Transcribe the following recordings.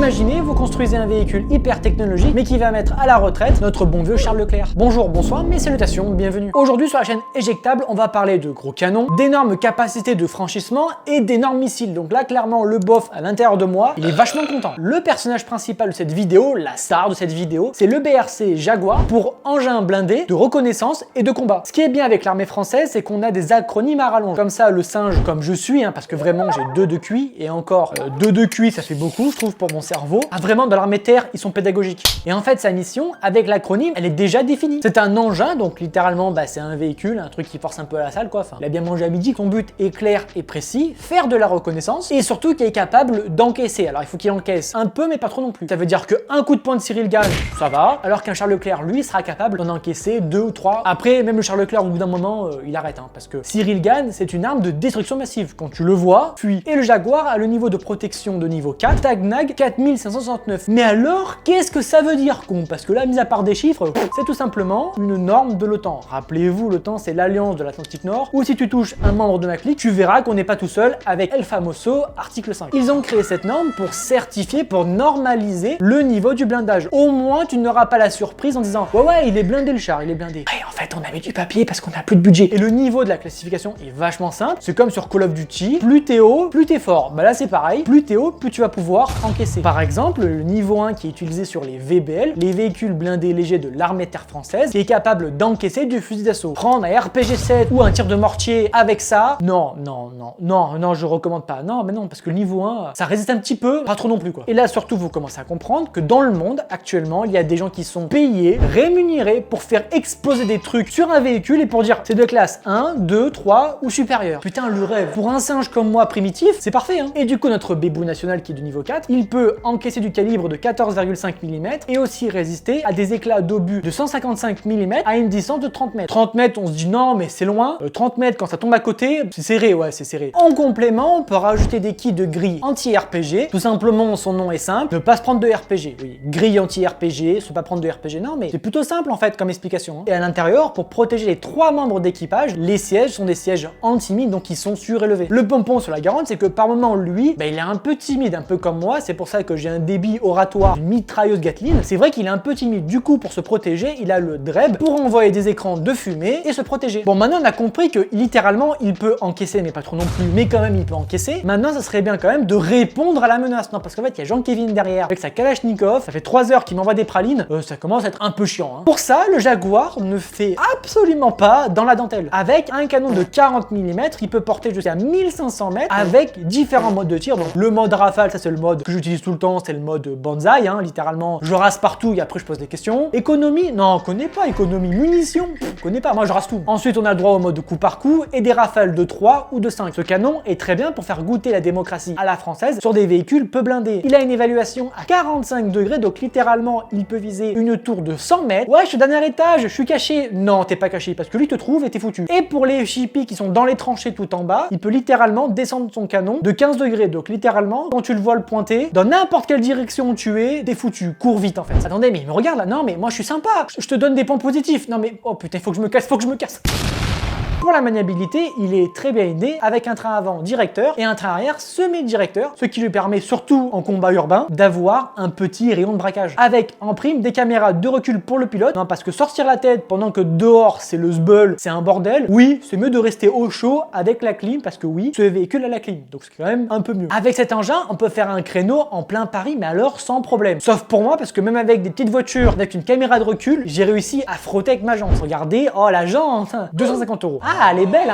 Imaginez, vous construisez un véhicule hyper technologique mais qui va mettre à la retraite notre bon vieux Charles Leclerc. Bonjour, bonsoir, mes salutations, bienvenue. Aujourd'hui sur la chaîne Éjectable, on va parler de gros canons, d'énormes capacités de franchissement et d'énormes missiles. Donc là, clairement, le bof à l'intérieur de moi, il est vachement content. Le personnage principal de cette vidéo, la star de cette vidéo, c'est le BRC Jaguar pour engin blindé de reconnaissance et de combat. Ce qui est bien avec l'armée française, c'est qu'on a des acronymes à rallonge. Comme ça, le singe, comme je suis, parce que vraiment j'ai 2 de QI, et encore 2 de QI, ça fait beaucoup, je trouve, pour mon cerveau. Vraiment, dans l'armée terre, ils sont pédagogiques. Et en fait, sa mission, avec l'acronyme, elle est déjà définie. C'est un engin, donc littéralement, c'est un véhicule, un truc qui force un peu à la salle, quoi. Enfin, il a bien mangé à midi. Son but est clair et précis, faire de la reconnaissance, et surtout qu'il est capable d'encaisser. Alors, il faut qu'il encaisse un peu, mais pas trop non plus. Ça veut dire qu'un coup de poing de Cyril Gane, ça va, alors qu'un Charles Leclerc, lui, sera capable d'en encaisser 2 ou 3. Après, même le Charles Leclerc, au bout d'un moment, il arrête, parce que Cyril Gane, c'est une arme de destruction massive. Quand tu le vois, fuis. Et le Jaguar a le niveau de protection de niveau 4, Tagnag 4569. Mais alors, qu'est-ce que ça veut dire, con? Parce que là, mis à part des chiffres, c'est tout simplement une norme de l'OTAN. Rappelez-vous, l'OTAN, c'est l'Alliance de l'Atlantique Nord, où si tu touches un membre de ma clique, tu verras qu'on n'est pas tout seul avec El Famoso, article 5. Ils ont créé cette norme pour certifier, pour normaliser le niveau du blindage. Au moins, tu n'auras pas la surprise en disant « Ouais, il est blindé le char, il est blindé. » Ouais, en fait, on a mis du papier parce qu'on n'a plus de budget. Et le niveau de la classification est vachement simple. C'est comme sur Call of Duty, plus t'es haut, plus t'es fort. Là, c'est pareil. Plus t'es haut, plus tu vas pouvoir encaisser. Par exemple, le niveau 1 qui est utilisé sur les VBL, les véhicules blindés légers de l'armée terre française, qui est capable d'encaisser du fusil d'assaut. Prendre un RPG-7 ou un tir de mortier avec ça, non, je recommande pas. Non, mais non, parce que le niveau 1, ça résiste un petit peu, pas trop non plus, quoi. Et là, surtout, vous commencez à comprendre que dans le monde, actuellement, il y a des gens qui sont payés, rémunérés pour faire exploser des trucs sur un véhicule et pour dire c'est de classe 1, 2, 3 ou supérieur. Putain, le rêve. Pour un singe comme moi primitif, c'est parfait, Et du coup, notre bébou national qui est du niveau 4, il peut encaisser du calibre de 14,5 mm et aussi résister à des éclats d'obus de 155 mm à une distance de 30 mètres. 30 mètres, on se dit non, mais c'est loin. 30 mètres, quand ça tombe à côté, c'est serré, ouais, c'est serré. En complément, on peut rajouter des kits de grille anti-RPG. Tout simplement, son nom est simple, ne pas se prendre de RPG. Oui, grille anti-RPG, se pas prendre de RPG, non, mais c'est plutôt simple en fait comme explication. Et à l'intérieur, pour protéger les 3 membres d'équipage, les sièges sont des sièges anti-mine, donc ils sont surélevés. Le pompon sur la Garonne, c'est que par moment, lui, il est un peu timide, un peu comme moi. C'est pour ça que j'ai un débit oratoire d'une mitrailleuse Gatling. C'est vrai qu'il est un peu timide. Du coup, pour se protéger, il a le DREB pour envoyer des écrans de fumée et se protéger. Bon, maintenant, on a compris que littéralement, il peut encaisser, mais pas trop non plus, mais quand même, il peut encaisser. Maintenant, ça serait bien quand même de répondre à la menace. Non, parce qu'en fait, il y a Jean-Kévin derrière avec sa Kalachnikov. Ça fait 3 heures qu'il m'envoie des pralines. Ça commence à être un peu chiant. Pour ça, le Jaguar ne fait absolument pas dans la dentelle. Avec un canon de 40 mm, il peut porter jusqu'à 1500 mètres avec différents modes de tir. Donc, le mode rafale, ça c'est le mode que j'utilise tout le temps, c'est le mode bonsaï, littéralement. Je rase partout et après je pose des questions. Économie, non, on connaît pas. Économie, munitions, on connaît pas. Moi, je rase tout. Ensuite, on a le droit au mode coup par coup et des rafales de 3 ou de 5. Ce canon est très bien pour faire goûter la démocratie à la française sur des véhicules peu blindés. Il a une évaluation à 45 degrés, donc littéralement, il peut viser une tour de 100 mètres. Ouais, je suis au dernier étage, je suis caché. Non, t'es pas caché parce que lui te trouve et t'es foutu. Et pour les chippies qui sont dans les tranchées tout en bas, il peut littéralement descendre son canon de 15 degrés. Donc littéralement, quand tu le vois le pointer, dans n'importe quelle direction tu es, t'es foutu. Cours vite en fait. Attendez, mais il me regarde là. Non, mais moi je suis sympa. Je te donne des points positifs. Non mais, oh putain, faut que je me casse. Pour la maniabilité, il est très bien aidé avec un train avant directeur et un train arrière semi-directeur, ce qui lui permet surtout en combat urbain d'avoir un petit rayon de braquage. Avec en prime des caméras de recul pour le pilote, parce que sortir la tête pendant que dehors c'est le zbeul, c'est un bordel. Oui, c'est mieux de rester au chaud avec la clim parce que oui, ce véhicule a la clim, donc c'est quand même un peu mieux. Avec cet engin, on peut faire un créneau en plein Paris, mais alors sans problème. Sauf pour moi parce que même avec des petites voitures, avec une caméra de recul, j'ai réussi à frotter avec ma jante. Regardez, oh la jante, 250 €. Ah, elle est belle,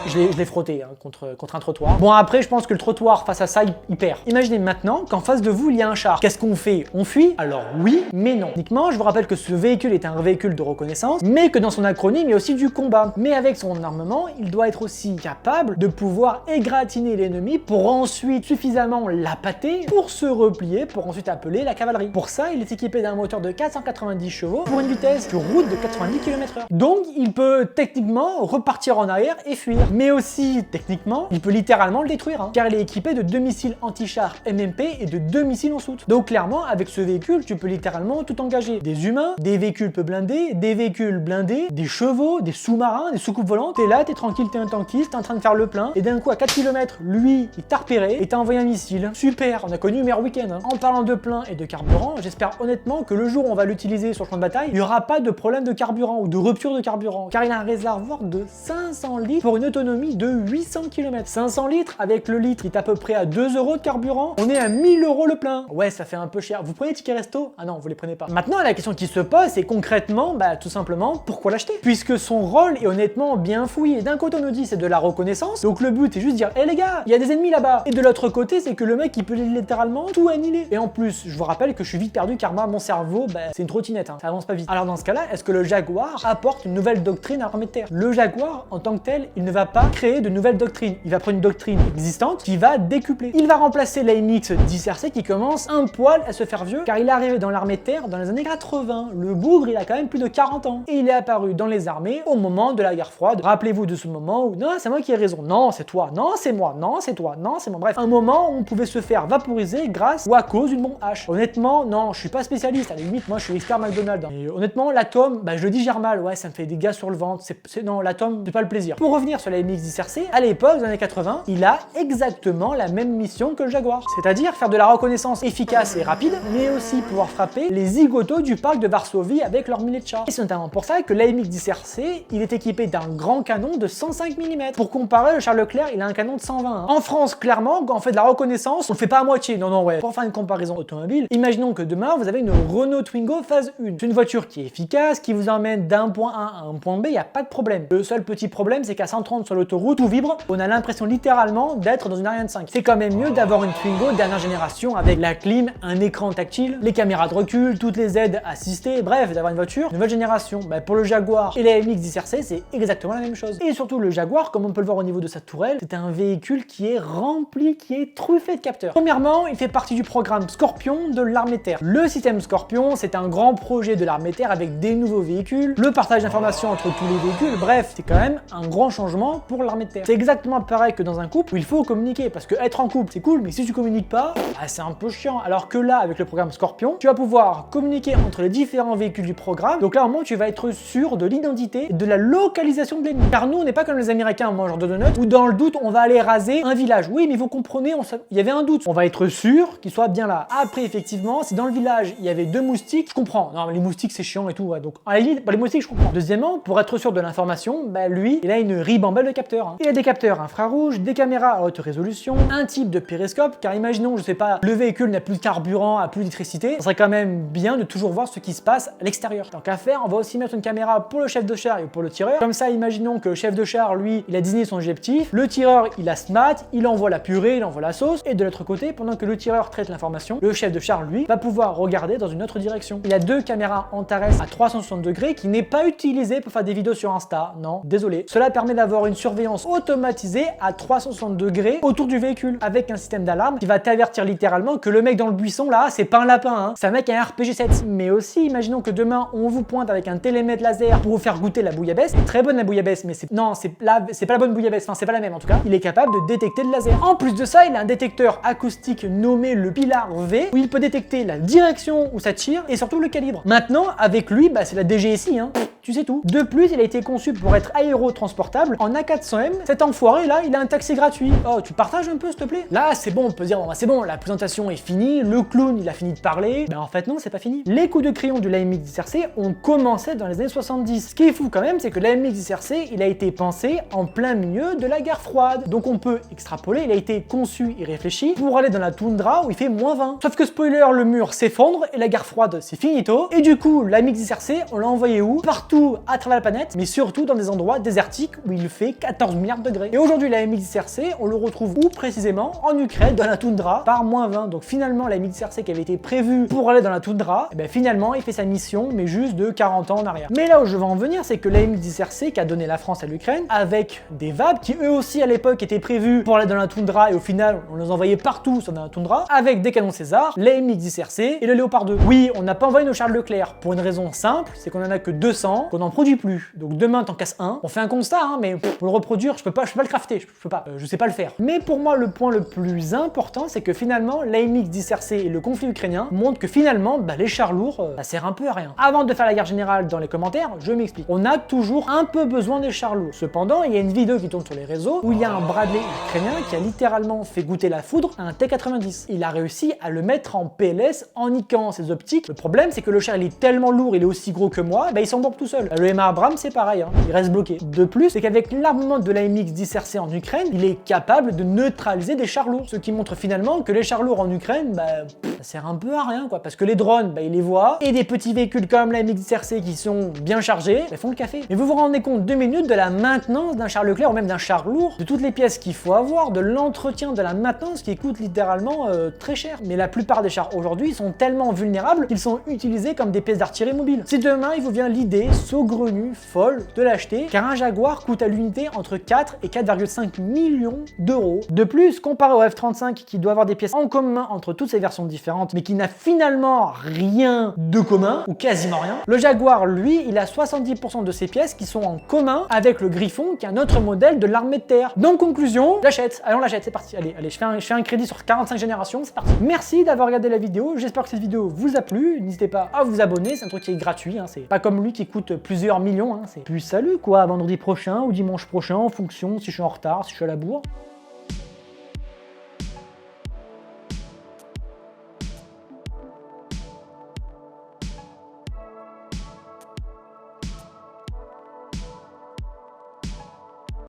je l'ai frottée contre un trottoir. Bon, après, je pense que le trottoir, face à ça, il perd. Imaginez maintenant qu'en face de vous, il y a un char. Qu'est-ce qu'on fait? On fuit? Alors oui, mais non. Uniquement, je vous rappelle que ce véhicule est un véhicule de reconnaissance, mais que dans son acronyme, il y a aussi du combat. Mais avec son armement, il doit être aussi capable de pouvoir égratigner l'ennemi pour ensuite suffisamment l'appâter pour se replier, pour ensuite appeler la cavalerie. Pour ça, il est équipé d'un moteur de 490 chevaux pour une vitesse sur route de 90 km/h. Donc, il peut techniquement repartir partir en arrière et fuir. Mais aussi, techniquement, il peut littéralement le détruire, car il est équipé de 2 missiles anti-char MMP et de 2 missiles en soute. Donc clairement, avec ce véhicule, tu peux littéralement tout engager. Des humains, des véhicules peu blindés, des véhicules blindés, des chevaux, des sous-marins, des soucoupes volantes. T'es là, t'es tranquille, t'es un tankiste, t'es en train de faire le plein, et d'un coup à 4 km, lui, il t'a repéré et t'a envoyé un missile. Super, on a connu meilleur week-end. En parlant de plein et de carburant, j'espère honnêtement que le jour où on va l'utiliser sur le champ de bataille, il n'y aura pas de problème de carburant ou de rupture de carburant, car il a un réservoir de 500 litres pour une autonomie de 800 km. 500 litres avec le litre, il est à peu près à 2 € de carburant. On est à 1000 € le plein. Ouais, ça fait un peu cher. Vous prenez ticket resto? Ah non, vous les prenez pas. Maintenant, la question qui se pose, c'est concrètement, tout simplement, pourquoi l'acheter? Puisque son rôle est honnêtement bien fouillé. D'un côté, on nous dit c'est de la reconnaissance, donc le but est juste de dire, hé les gars, il y a des ennemis là-bas. Et de l'autre côté, c'est que le mec, il peut littéralement tout annihiler. Et en plus, je vous rappelle que je suis vite perdu car moi, mon cerveau, c'est une trottinette, ça avance pas vite. Alors dans ce cas-là, est-ce que le Jaguar apporte une nouvelle doctrine à l'armée de terre? Le Jaguar, en tant que tel, il ne va pas créer de nouvelles doctrines. Il va prendre une doctrine existante qui va décupler. Il va remplacer l'AMX 10RC qui commence un poil à se faire vieux car il est arrivé dans l'armée de terre dans les années 80. Le bougre, il a quand même plus de 40 ans. Et il est apparu dans les armées au moment de la guerre froide. Rappelez-vous de ce moment où non, c'est moi qui ai raison, non, c'est toi, non, c'est moi, non, c'est toi, non, c'est moi. Bref, un moment où on pouvait se faire vaporiser grâce ou à cause d'une bombe H. Honnêtement, non, je suis pas spécialiste. À la limite, moi, je suis expert McDonald's. Et honnêtement, l'atome, je le digère mal. Ouais, ça me fait des gaz sur le ventre. Non, l'atome, c'est pas le plaisir. Pour revenir sur la MX-10RC, à l'époque, dans les années 80, il a exactement la même mission que le Jaguar. C'est-à-dire faire de la reconnaissance efficace et rapide, mais aussi pouvoir frapper les zigotos du parc de Varsovie avec leur milliers de chars. Et c'est notamment pour ça que l'AMX-10RC, il est équipé d'un grand canon de 105 mm. Pour comparer, le Charles Leclerc, il a un canon de 120. En France, clairement, quand on fait de la reconnaissance, on le fait pas à moitié. Non, ouais. Pour faire une comparaison automobile, imaginons que demain, vous avez une Renault Twingo phase 1. C'est une voiture qui est efficace, qui vous emmène d'un point A à un point B, il n'y a pas de problème. Le seul petit problème, c'est qu'à 130 sur l'autoroute, tout vibre, on a l'impression littéralement d'être dans une Ariane 5. C'est quand même mieux d'avoir une Twingo dernière génération avec la clim, un écran tactile, les caméras de recul, toutes les aides assistées, bref, d'avoir une voiture nouvelle génération. Pour le Jaguar et la MX-10RC, c'est exactement la même chose. Et surtout, le Jaguar, comme on peut le voir au niveau de sa tourelle, c'est un véhicule qui est rempli, qui est truffé de capteurs. Premièrement, il fait partie du programme Scorpion de l'armée de terre. Le système Scorpion, c'est un grand projet de l'armée de terre avec des nouveaux véhicules, le partage d'informations entre tous les véhicules, bref, c'est quand même un grand changement pour l'armée de terre. C'est exactement pareil que dans un couple où il faut communiquer, parce que être en couple, c'est cool, mais si tu communiques pas, c'est un peu chiant. Alors que là, avec le programme Scorpion, tu vas pouvoir communiquer entre les différents véhicules du programme, donc là, au moins, tu vas être sûr de l'identité et de la localisation de l'ennemi. Car nous, on n'est pas comme les Américains, mangeurs de donuts, où dans le doute, on va aller raser un village. Oui, mais vous comprenez, il y avait un doute. On va être sûr qu'il soit bien là. Après, effectivement, si dans le village, il y avait 2 moustiques, je comprends. Non, mais les moustiques, c'est chiant et tout. Ouais. Donc, à la limite, les moustiques, je comprends. Deuxièmement, pour être sûr de l'information, lui, il a une ribambelle de capteurs. Il a des capteurs infrarouges, des caméras à haute résolution, un type de périscope, car imaginons, je sais pas, le véhicule n'a plus de carburant, a plus d'électricité, ça serait quand même bien de toujours voir ce qui se passe à l'extérieur. Tant qu'à faire, on va aussi mettre une caméra pour le chef de char et pour le tireur. Comme ça, imaginons que le chef de char, lui, il a désigné son objectif, le tireur, il a SMAT, il envoie la purée, il envoie la sauce, et de l'autre côté, pendant que le tireur traite l'information, le chef de char, lui, va pouvoir regarder dans une autre direction. Il y a 2 caméras Antares à 360 degrés qui n'est pas utilisée pour faire des vidéos sur Insta. Non, désolé. Cela permet d'avoir une surveillance automatisée à 360 degrés autour du véhicule avec un système d'alarme qui va t'avertir littéralement que le mec dans le buisson là, c'est pas un lapin, hein. C'est un mec à un RPG-7. Mais aussi, imaginons que demain on vous pointe avec un télémètre laser pour vous faire goûter la bouillabaisse. C'est très bonne la bouillabaisse, mais c'est pas la bonne bouillabaisse. Enfin, c'est pas la même en tout cas. Il est capable de détecter le laser. En plus de ça, il a un détecteur acoustique nommé le Pilar V où il peut détecter la direction où ça tire et surtout le calibre. Maintenant, avec lui, c'est la DGSI, hein. Tu sais tout. De plus, il a été conçu pour être aéro-transportable en A400M. Cet enfoiré là, il a un taxi gratuit. Oh, tu partages un peu s'il te plaît? Là, c'est bon, on peut dire, bon, c'est bon, la présentation est finie, le clown, il a fini de parler. En fait, non, c'est pas fini. Les coups de crayon de l'AMX-10RC ont commencé dans les années 70. Ce qui est fou quand même, c'est que l'AMX-10RC, il a été pensé en plein milieu de la guerre froide. Donc on peut extrapoler, il a été conçu et réfléchi pour aller dans la toundra où il fait -20. Sauf que spoiler, le mur s'effondre et la guerre froide, c'est finito. Et du coup, l'AMX-10RC, on l'a envoyé où? Partout à travers la planète, mais surtout dans des endroits désertiques où il fait 14 milliards de degrés. Et aujourd'hui, l'AMX-10RC, on le retrouve où précisément? En Ukraine, dans la toundra, par -20. Donc finalement, l'AMX-10RC qui avait été prévu pour aller dans la toundra, finalement, il fait sa mission, mais juste de 40 ans en arrière. Mais là où je veux en venir, c'est que l'AMX-10RC qui a donné la France à l'Ukraine, avec des VAB qui eux aussi à l'époque étaient prévus pour aller dans la toundra, et au final, on les envoyait partout sur la toundra, avec des canons César, l'AMX-10RC et le Léopard 2. Oui, on n'a pas envoyé nos Charles Leclerc pour une raison simple, c'est qu'on en a que 200, qu'on n'en produit plus. Donc demain, t'en casses un, fait un constat, hein, mais pour le reproduire, je peux pas le crafter, je peux pas, je sais pas le faire. Mais pour moi, le point le plus important, c'est que finalement, l'AMX 10RC et le conflit ukrainien montrent que finalement, les chars lourds, ça sert un peu à rien. Avant de faire la guerre générale dans les commentaires, je m'explique. On a toujours un peu besoin des chars lourds. Cependant, il y a une vidéo qui tourne sur les réseaux où il y a un Bradley ukrainien qui a littéralement fait goûter la foudre à un T-90. Il a réussi à le mettre en PLS en niquant ses optiques. Le problème, c'est que le char, il est tellement lourd, il est aussi gros que moi, il s'embourbe tout seul. Le MA Abrams, c'est pareil, hein, il reste bloqué. De plus, c'est qu'avec l'armement de l'AMX 10RC en Ukraine, il est capable de neutraliser des chars lourds. Ce qui montre finalement que les chars lourds en Ukraine, ça sert un peu à rien, quoi. Parce que les drones, ils les voient, et des petits véhicules comme l'AMX 10RC qui sont bien chargés, font le café. Mais vous vous rendez compte 2 minutes de la maintenance d'un char Leclerc ou même d'un char lourd, de toutes les pièces qu'il faut avoir, de l'entretien, de la maintenance qui coûte littéralement très cher. Mais la plupart des chars aujourd'hui sont tellement vulnérables qu'ils sont utilisés comme des pièces d'artillerie mobile. Si demain il vous vient l'idée saugrenue, folle, de l'acheter, car un Jaguar coûte à l'unité entre 4 et 4,5 millions d'euros. De plus, comparé au F-35 qui doit avoir des pièces en commun entre toutes ces versions différentes, mais qui n'a finalement rien de commun, ou quasiment rien, le Jaguar, lui, il a 70% de ses pièces qui sont en commun avec le Griffon, qui est un autre modèle de l'armée de terre. Donc conclusion, j'achète. Allez, on l'achète, c'est parti. Allez, je fais un crédit sur 45 générations, c'est parti. Merci d'avoir regardé la vidéo, j'espère que cette vidéo vous a plu. N'hésitez pas à vous abonner, c'est un truc qui est gratuit, hein. C'est pas comme lui qui coûte plusieurs millions, hein. C'est plus salut quoi, vendredi prochain ou dimanche prochain, en fonction si je suis en retard, si je suis à la bourre.